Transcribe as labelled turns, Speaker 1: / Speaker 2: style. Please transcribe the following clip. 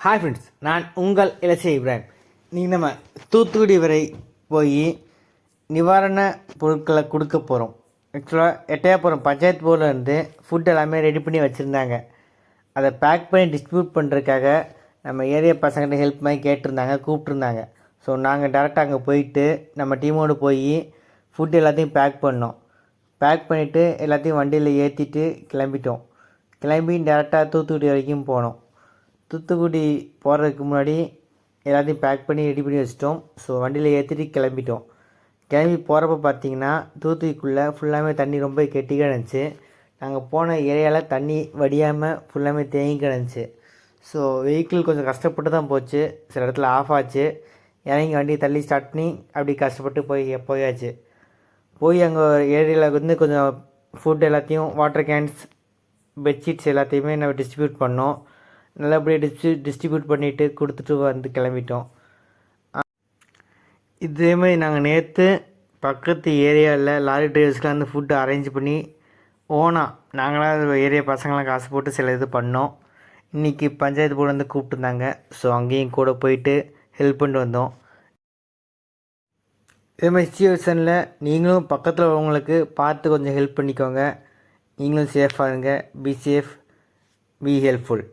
Speaker 1: Hi friends, நான் உங்கள் இலச்சை இப்ராஹிம். நீங்கள் நம்ம தூத்துக்குடி வரை போய் நிவாரண பொருட்களை கொடுக்க போகிறோம். ஆக்சுவலாக எட்டயபுரம் பஞ்சாயத்து போர்டில் இருந்து ஃபுட் எல்லாமே ரெடி பண்ணி வச்சுருந்தாங்க. அதை பேக் பண்ணி டிஸ்ட்ரிபியூட் பண்ணுறதுக்காக நம்ம ஏரியா பசங்கள்கிட்ட ஹெல்ப் மாதிரி கேட்டிருந்தாங்க, கூப்பிட்ருந்தாங்க. ஸோ நாங்கள் டேரெக்டாக அங்கே போயிட்டு நம்ம டீமோடு போய் ஃபுட் எல்லாத்தையும் பேக் பண்ணோம். பேக் பண்ணிவிட்டு எல்லாத்தையும் வண்டியில் ஏற்றிட்டு கிளம்பி டேரெக்டாக தூத்துக்குடி வரைக்கும் போனோம். தூத்துக்குடி போகிறதுக்கு முன்னாடி எல்லாத்தையும் பேக் பண்ணி ரெடி பண்ணி வச்சிட்டோம். ஸோ வண்டியில் ஏற்றிட்டு கிளம்பி போகிறப்ப பார்த்திங்கன்னா தூத்துக்குடிக்குள்ளே ஃபுல்லாமே தண்ணி ரொம்ப கெட்டி கிடந்துச்சு. நாங்கள் போன ஏரியாவில் தண்ணி வடியாமல் ஃபுல்லாமே தேங்கி கிடந்துச்சு. ஸோ வெஹிக்கிள் கொஞ்சம் கஷ்டப்பட்டு தான் போச்சு. சில இடத்துல ஆஃப் ஆச்சு. இறங்கி வண்டியை தள்ளி ஸ்டார்ட் பண்ணி அப்படி கஷ்டப்பட்டு போயாச்சு. அங்கே ஏரியாவில் வந்து கொஞ்சம் ஃபுட் எல்லாத்தையும், வாட்டர் கேன்ஸ், பெட்ஷீட்ஸ் எல்லாத்தையுமே நம்ம டிஸ்ட்ரிபியூட் பண்ணோம். நல்லபடியாக டிஸ்ட்ரிபியூட் பண்ணிவிட்டு கொடுத்துட்டு வந்து கிளம்பிட்டோம். இதேமாதிரி நாங்கள் நேற்று பக்கத்து ஏரியாவில் லாரி டிரைவர்ஸ்க்கெலாம் வந்து ஃபுட்டு அரேஞ்ச் பண்ணி ஓனாக நாங்களாம் ஏரியா பசங்களாம் காசு போட்டு சில இது பண்ணோம். இன்றைக்கி பஞ்சாயத்து போர்டு வந்து கூப்பிட்டுருந்தாங்க. ஸோ அங்கேயும் கூட போயிட்டு ஹெல்ப் பண்ணிட்டு வந்தோம். இதேமாதிரி சிச்சுவேஷனில் நீங்களும் பக்கத்தில் உள்ளவங்களுக்கு பார்த்து கொஞ்சம் ஹெல்ப் பண்ணிக்கோங்க. நீங்களும் சேஃபாக இருங்க. Be safe, be helpful.